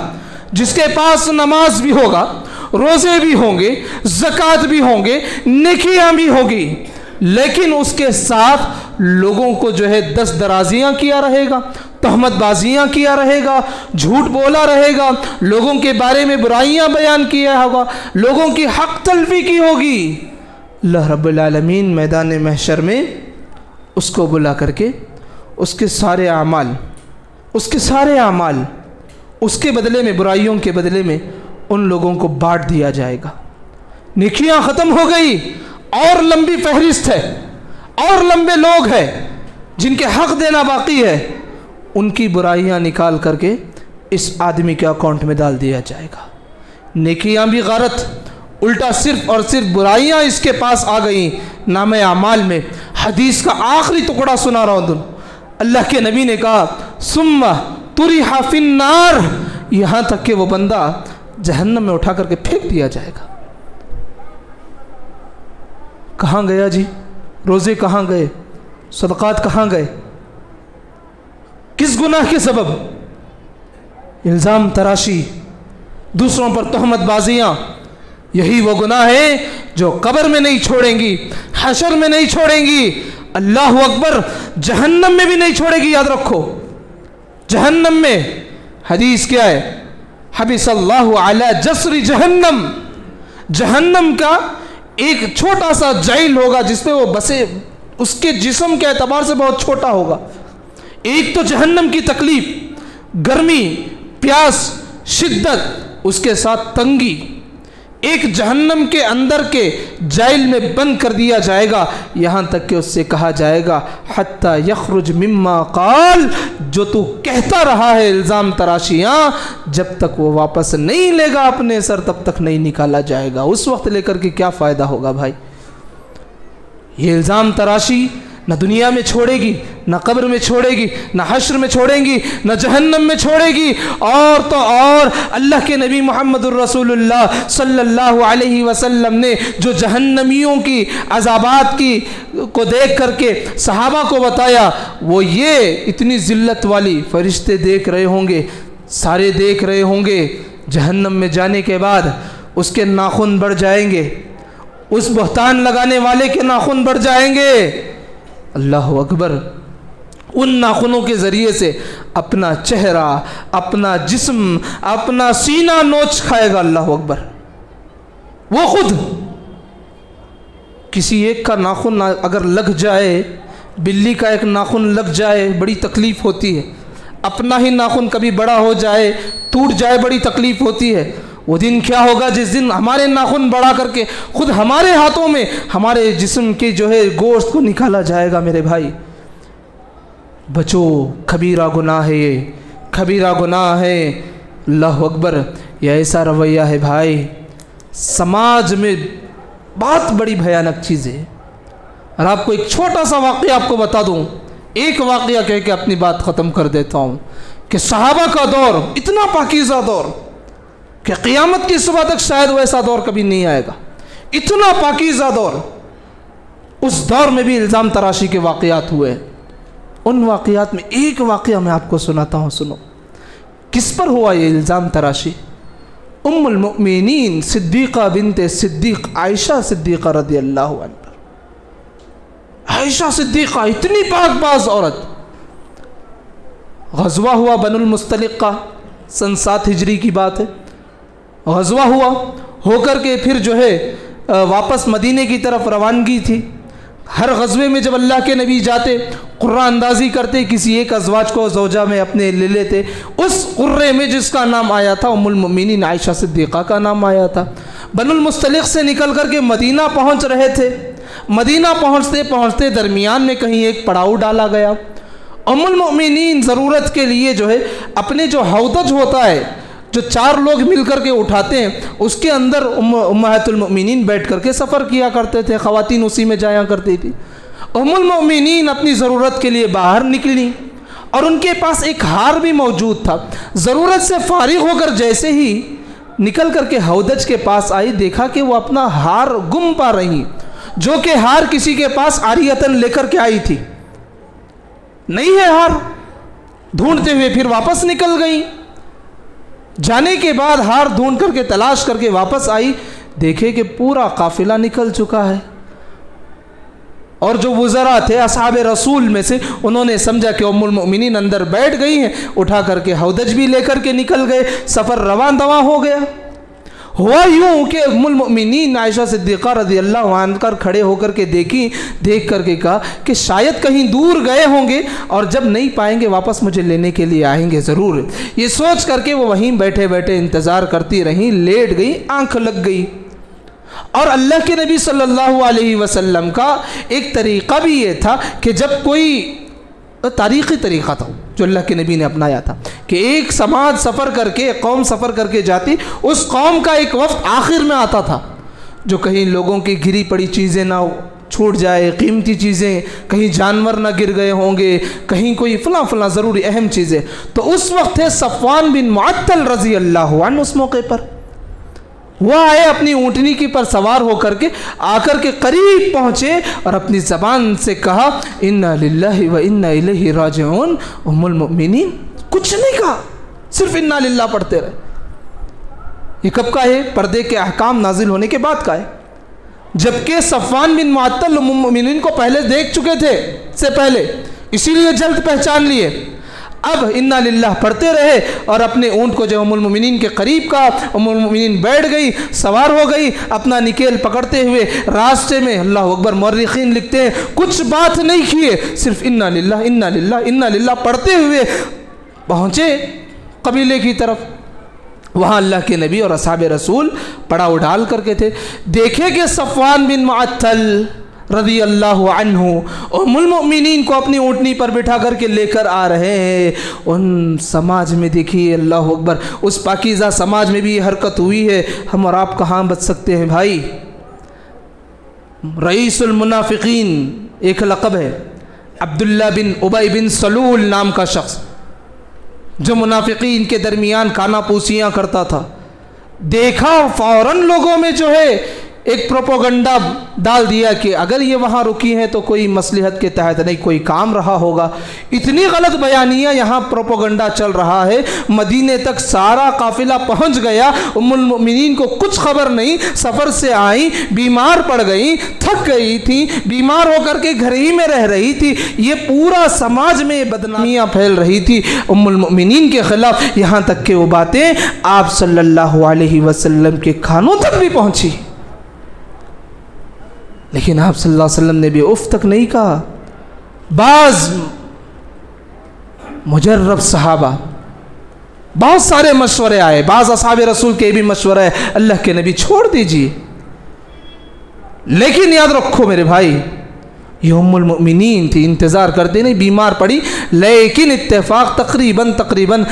جس کے پاس نماز بھی ہوگا, روزے بھی ہوں گے, زکوٰۃ بھی ہوں گے, نیکیاں بھی ہوگی, لیکن اس کے ساتھ لوگوں کو جو ہے 10 درازیاں کیا رہے گا, تہمت بازیاں کیا رہے گا, جھوٹ بولا رہے گا, لوگوں کے بارے میں برائیاں بیان کیا ہوگا, لوگوں کی حق تلفی کی ہوگی. اللہ رب العالمین میدان محشر میں اس کو بلا کر کے اس کے سارے اعمال, اس کے بدلے میں, برائیوں کے بدلے میں ان لوگوں کو بانٹ دیا جائے گا. نیکیاں ختم ہو گئی, اور لمبی فہرست ہے, اور لمبے لوگ ہیں جن کے حق دینا باقی ہے. ان کی برائیاں نکال کر کے اس آدمی کے اکاؤنٹ میں ڈال دیا جائے گا. نیکیاں بھی غارت, الٹا صرف اور صرف برائیاں اس کے پاس آ گئیں نام اعمال میں. حدیث کا آخری ٹکڑا سنا رہا ہوں. اللہ کے نبی نے کہا ثم طرح فی النار, یہاں تک کہ وہ بندہ جہنم میں اٹھا کر کے پھینک دیا جائے گا. کہاں گیا جی, روزے کہاں گئے, صدقات کہاں گئے, کس گناہ کے سبب؟ الزام تراشی, دوسروں پر تہمت بازیاں. یہی وہ گناہ ہیں جو قبر میں نہیں چھوڑیں گی, حشر میں نہیں چھوڑیں گی, اللہ اکبر, جہنم میں بھی نہیں چھوڑے گی. یاد رکھو جہنم میں, حدیث کیا ہے, حبس اللہ علی جسر جہنم, جہنم کا ایک چھوٹا سا جیل ہوگا جس میں وہ بسے, اس کے جسم کے اعتبار سے بہت چھوٹا ہوگا. ایک تو جہنم کی تکلیف, گرمی, پیاس، شدت، اس کے ساتھ تنگی، ایک جہنم کے اندر کے جیل میں بند کر دیا جائے گا، یہاں تک کہ اس سے کہا جائے گا حتی یخرج مما قال، جو تو کہتا رہا ہے الزام تراشیاں، جب تک وہ واپس نہیں لے گا اپنے سر تب تک نہیں نکالا جائے گا۔ اس وقت لے کر کے کیا فائدہ ہوگا بھائی؟ یہ الزام تراشی نہ دنیا میں چھوڑے گی، نہ قبر میں چھوڑے گی، نہ حشر میں چھوڑیں گی، نہ جہنم میں چھوڑے گی، اور تو اور اللہ کے نبی محمد الرسول اللہ صلی اللہ علیہ وسلم نے جو جہنمیوں کی عذابات کی کو دیکھ کر کے صحابہ کو بتایا، وہ یہ اتنی ذلت والی، فرشتے دیکھ رہے ہوں گے، سارے دیکھ رہے ہوں گے، جہنم میں جانے کے بعد اس کے ناخن بڑھ جائیں گے، اس بہتان لگانے والے کے ناخن بڑھ جائیں گے، اللہ اکبر، ان ناخنوں کے ذریعے سے اپنا چہرہ، اپنا جسم، اپنا سینہ نوچ کھائے گا، اللہ اکبر۔ وہ خود کسی ایک کا ناخن اگر لگ جائے، بلی کا ایک ناخن لگ جائے بڑی تکلیف ہوتی ہے، اپنا ہی ناخن کبھی بڑا ہو جائے، ٹوٹ جائے، بڑی تکلیف ہوتی ہے۔ وہ دن کیا ہوگا جس دن ہمارے ناخن بڑھا کر کے خود ہمارے ہاتھوں میں ہمارے جسم کے جو ہے گوشت کو نکالا جائے گا۔ میرے بھائی بچو، کبیرہ گناہ ہے یہ، کبیرہ گناہ ہے، اللہ اکبر۔ یہ ایسا رویہ ہے بھائی، سماج میں بہت بڑی بھیانک چیز ہے۔ اور آپ کو ایک چھوٹا سا واقعہ آپ کو بتا دوں، ایک واقعہ کہہ کے اپنی بات ختم کر دیتا ہوں، کہ صحابہ کا دور اتنا پاکیزہ دور کہ قیامت کی صبح تک شاید ویسا دور کبھی نہیں آئے گا، اتنا پاکیزہ دور۔ اس دور میں بھی الزام تراشی کے واقعات ہوئے۔ ان واقعات میں ایک واقعہ میں آپ کو سناتا ہوں، سنو۔ کس پر ہوا یہ الزام تراشی؟ ام المؤمنین صدیقہ بنت صدیق عائشہ صدیقہ رضی اللہ عنہ پر۔ عائشہ صدیقہ اتنی پاک باز عورت۔ غزوہ ہوا بنو المستلق کا، سن 7 ہجری کی بات ہے۔ غزوہ ہوا، ہو کر کے پھر جو ہے واپس مدینے کی طرف روانگی تھی۔ ہر غزوے میں جب اللہ کے نبی جاتے، قرہ اندازی کرتے، کسی ایک ازواج کو زوجہ میں اپنے لے لیتے۔ اس قرے میں جس کا نام آیا تھا ام المؤمنین عائشہ صدیقہ کا نام آیا تھا۔ بنو المستلق سے نکل کر کے مدینہ پہنچ رہے تھے۔ مدینہ پہنچتے پہنچتے درمیان میں کہیں ایک پڑاؤ ڈالا گیا۔ ام المؤمنین ضرورت کے لیے جو ہے اپنے جو ہودج ہوتا ہے، جو 4 لوگ مل کر کے اٹھاتے ہیں، اس کے اندر امہات المؤمنین بیٹھ کر کے سفر کیا کرتے تھے، خواتین اسی میں جایا کرتی تھی۔ ام المؤمنین اپنی ضرورت کے لیے باہر نکلی اور ان کے پاس ایک ہار بھی موجود تھا۔ ضرورت سے فارغ ہو کر جیسے ہی نکل کر کے ہودج کے پاس آئی، دیکھا کہ وہ اپنا ہار گم پا رہی، جو کہ ہار کسی کے پاس عاریتاً لے کر کے آئی تھی۔ نہیں ہے ہار، ڈھونڈتے ہوئے پھر واپس نکل گئی۔ جانے کے بعد ہار ڈھونڈ کر کے تلاش کر کے واپس آئی، دیکھے کہ پورا قافلہ نکل چکا ہے۔ اور جو وزراء تھے اصحاب رسول میں سے، انہوں نے سمجھا کہ ام المؤمنین اندر بیٹھ گئی ہیں، اٹھا کر کے ہودج بھی لے کر کے نکل گئے، سفر رواں دواں ہو گیا۔ ہوا یوں کہ ام المؤمنین عائشہ صدیقہ رضی اللہ عنہ کر کھڑے ہو کر کے دیکھ کر کے کہا کہ شاید کہیں دور گئے ہوں گے اور جب نہیں پائیں گے واپس مجھے لینے کے لیے آئیں گے ضرور۔ یہ سوچ کر کے وہ وہیں بیٹھے بیٹھے انتظار کرتی رہیں، لیٹ گئی، آنکھ لگ گئی۔ اور اللہ کے نبی صلی اللہ علیہ وسلم کا ایک طریقہ بھی یہ تھا کہ جب کوئی تاریخی طریقہ تھا جو اللہ کے نبی نے اپنایا تھا کہ ایک سماج سفر کر کے، قوم سفر کر کے جاتی، اس قوم کا ایک وقت آخر میں آتا تھا جو کہیں لوگوں کی گری پڑی چیزیں نہ چھوٹ جائے، قیمتی چیزیں، کہیں جانور نہ گر گئے ہوں گے، کہیں کوئی فلاں ضروری اہم چیزیں۔ تو اس وقت ہے صفوان بن معطل رضی اللہ عنہ، اس موقع پر وہ آئے اپنی اونٹنی کی پر سوار ہو کر کے، آ کر کے قریب پہنچے اور اپنی زبان سے کہا انا للہ و انا الیہ راجعون۔ ام المؤمنین کچھ نہیں کہا، صرف انا للہ پڑھتے رہے۔ یہ کب کا ہے؟ پردے کے احکام نازل ہونے کے بعد کا ہے، جبکہ صفوان بن معطل ام المؤمنین کو پہلے دیکھ چکے تھے سے پہلے، اسی لیے جلد پہچان لیے۔ اب انا للہ پڑھتے رہے اور اپنے اونٹ کو جو ام المؤمنین کے قریب کا، ام المؤمنین بیٹھ گئی، سوار ہو گئی، اپنا نکیل پکڑتے ہوئے راستے میں، اللہ اکبر، مورخین لکھتے ہیں کچھ بات نہیں کیے، صرف انا للہ انا للہ انا للہ پڑھتے ہوئے پہنچے قبیلے کی طرف. وہاں اللہ کے نبی اور اصحاب رسول پڑاؤ ڈال کر کے تھے. دیکھے کہ صفوان بن معطل رضی اللہ عنہ ام المؤمنین کو اپنی اونٹنی پر بٹھا کر کے لے کر آ رہے ہیں. ان سماج میں دیکھیے اللہ اکبر، اس پاکیزہ سماج میں بھی یہ حرکت ہوئی ہے. ہم اور آپ کہاں بچ سکتے ہیں بھائی؟ رئیس المنافقین ایک لقب ہے، عبداللہ بن ابی بن سلول نام کا شخص جو منافقین کے درمیان کانا پوسیاں کرتا تھا. دیکھا فوراً لوگوں میں جو ہے ایک پروپوگنڈا ڈال دیا کہ اگر یہ وہاں رکی ہیں تو کوئی مصلحت کے تحت نہیں، کوئی کام رہا ہوگا. اتنی غلط بیانیاں یہاں پروپوگنڈا چل رہا ہے. مدینے تک سارا قافلہ پہنچ گیا. ام المؤمنین کو کچھ خبر نہیں. سفر سے آئیں، بیمار پڑ گئیں، تھک گئی تھیں، بیمار ہو کر کے گھر ہی میں رہ رہی تھی. یہ پورا سماج میں بدنامیاں پھیل رہی تھی ام المؤمنین کے خلاف، یہاں تک کہ وہ باتیں آپ صلی اللہ علیہ وسلم کے کانوں تک بھی پہنچی. لیکن آپ صلی اللہ علیہ وسلم نے بھی اف تک نہیں کہا. بعض مجرب صحابہ بہت سارے مشورے آئے، بعض اصحاب رسول کے بھی مشورے، اللہ کے نبی چھوڑ دیجئے. لیکن یاد رکھو میرے بھائی، یہ ام المؤمنین تھی، انتظار کرتے نہیں، بیمار پڑی. لیکن اتفاق تقریباً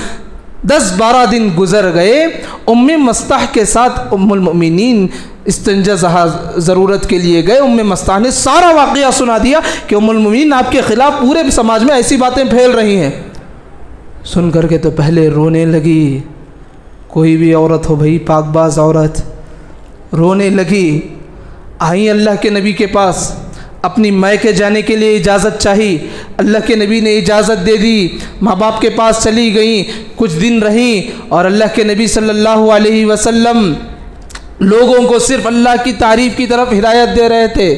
10-12 دن گزر گئے. ام مستح کے ساتھ ام المؤمنین استنجا ضرورت کے لیے گئے. ام مستح نے سارا واقعہ سنا دیا کہ ام المؤمنین آپ کے خلاف پورے سماج میں ایسی باتیں پھیل رہی ہیں. سن کر کے تو پہلے رونے لگی. کوئی بھی عورت ہو بھئی، پاک باز عورت، رونے لگی. آئیں اللہ کے نبی کے پاس، اپنی مائکے جانے کے لیے اجازت چاہی. اللہ کے نبی نے اجازت دے دی. ماں باپ کے پاس چلی گئیں، کچھ دن رہیں، اور اللہ کے نبی صلی اللہ علیہ وسلم لوگوں کو صرف اللہ کی تعریف کی طرف ہدایت دے رہے تھے.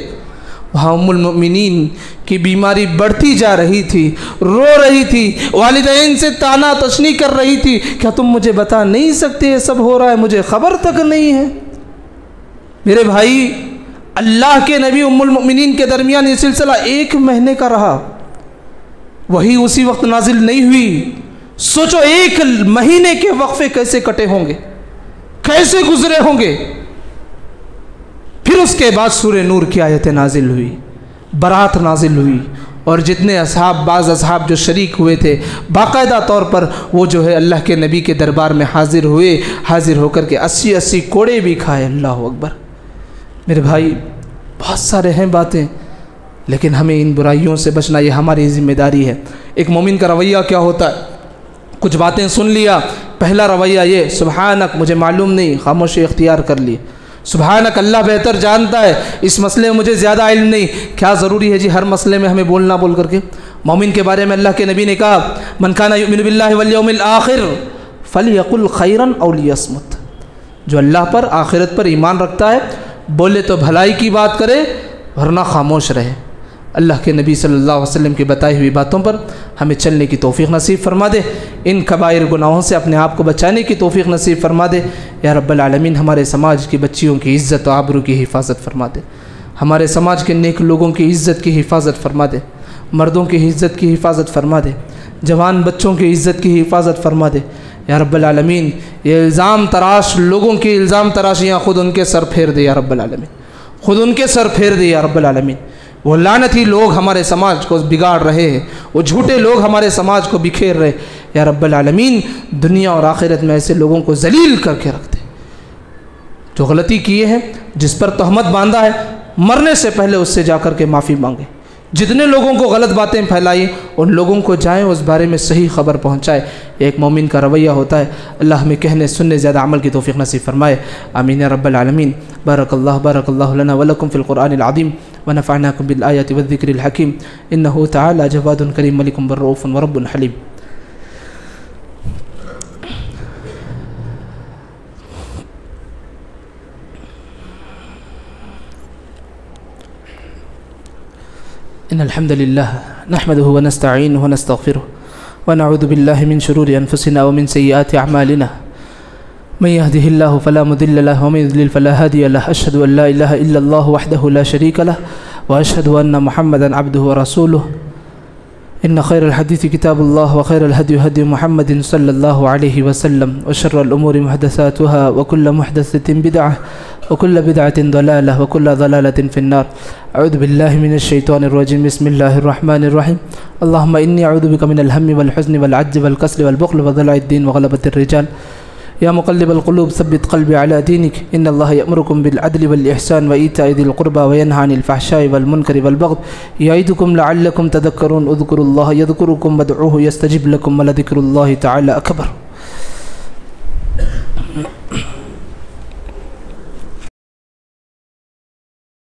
وہاں ام المؤمنین کی بیماری بڑھتی جا رہی تھی، رو رہی تھی، والدین سے طعنا تشنی کر رہی تھی. کیا تم مجھے بتا نہیں سکتے یہ سب ہو رہا ہے؟ مجھے خبر تک نہیں ہے. میرے بھائی، اللہ کے نبی ام المؤمنین کے درمیان یہ سلسلہ 1 مہینے کا رہا. وہی اسی وقت نازل نہیں ہوئی. سوچو 1 مہینے کے وقفے کیسے کٹے ہوں گے، کیسے گزرے ہوں گے. پھر اس کے بعد سورہ نور کی آیت نازل ہوئی، برات نازل ہوئی، اور جتنے بعض اصحاب جو شریک ہوئے تھے باقاعدہ طور پر وہ جو ہے اللہ کے نبی کے دربار میں حاضر ہوئے. حاضر ہو کر کے 80 کوڑے بھی کھائے. اللہ اکبر. میرے بھائی، بہت سارے ہیں باتیں، لیکن ہمیں ان برائیوں سے بچنا یہ ہماری ذمہ داری ہے. ایک مومن کا رویہ کیا ہوتا ہے؟ کچھ باتیں سن لیا، پہلا رویہ یہ سبحانک مجھے معلوم نہیں، خاموشی اختیار کر لی. سبحانک اللہ بہتر جانتا ہے، اس مسئلے میں مجھے زیادہ علم نہیں. کیا ضروری ہے جی ہر مسئلے میں ہمیں بولنا بول کر کے؟ مومن کے بارے میں اللہ کے نبی نے کہا من کان یؤمن باللہ والیوم الآخر فلیقل خیرا او لیصمت. جو اللہ پر آخرت پر ایمان رکھتا ہے بولے تو بھلائی کی بات کرے، ورنہ خاموش رہے. اللہ کے نبی صلی اللہ علیہ وسلم کی بتائی ہوئی باتوں پر ہمیں چلنے کی توفیق نصیب فرما دے. ان کبائر گناہوں سے اپنے آپ کو بچانے کی توفیق نصیب فرما دے. یا رب العالمین، ہمارے سماج کی بچیوں کی عزت و آبرو کی حفاظت فرما دے. ہمارے سماج کے نیک لوگوں کی عزت کی حفاظت فرما دے. مردوں کی عزت کی حفاظت فرما دے. جوان بچوں کی عزت کی حفاظت فرما دے. یا رب العالمین، یہ الزام تراش لوگوں کی الزام تراشیاں خود ان کے سر پھیر دے. یا رب العالمین، خود ان کے سر پھیر دے. یا رب العالمین، وہ لعنتی لوگ ہمارے سماج کو بگاڑ رہے ہیں، وہ جھوٹے لوگ ہمارے سماج کو بکھیر رہے. یا رب العالمین، دنیا اور آخرت میں ایسے لوگوں کو ذلیل کر کے رکھ دے جو غلطی کیے ہیں، جس پر تہمت باندھا ہے، مرنے سے پہلے اس سے جا کر کے معافی مانگے. جتنے لوگوں کو غلط باتیں پھیلائی ان لوگوں کو جائیں اس بارے میں صحیح خبر پہنچائے. ایک مومن کا رویہ ہوتا ہے. اللہ ہمیں کہنے سننے زیادہ عمل کی توفیق نصیب فرمائے. آمین یا رب العالمین. بارک اللہ لنا ولکم فی القرآن العظیم ونفعناکم بالآیات والذکر الحکیم. انہ تعالی جواد کریم ملک بالرؤوف ورب حلیم. إن الحمد لله نحمده ونستعينه ونستغفره ونعوذ بالله من شرور أنفسنا ومن سيئات أعمالنا. من يهده الله فلا مضل له ومن يضلل فلا هادي له. أشهد أن لا إله إلا الله وحده لا شريك له وأشهد أن محمدا عبده ورسوله. إن خير الحديث كتاب الله وخير الهدي هدي محمد صلى الله عليه وسلم وشر الأمور محدثاتها وكل محدثة بدعة وكل بدعة ضلالة وكل ضلالة في النار. أعوذ بالله من الشيطان الرجيم. بسم الله الرحمن الرحيم. اللهم إني أعوذ بك من الهم والحزن والعجز والكسل والبخل وضلع الدين وغلبة الرجال. يا مقلب القلوب ثبت قلبي على دينك. إن الله يأمركم بالعدل والإحسان وإيتاء ذي القربى وينهى عن الفحشاء والمنكر والبغي يعظكم لعلكم تذكرون. اذكروا الله يذكركم وادعوه يستجب لكم ولذكر الله تعالى أكبر.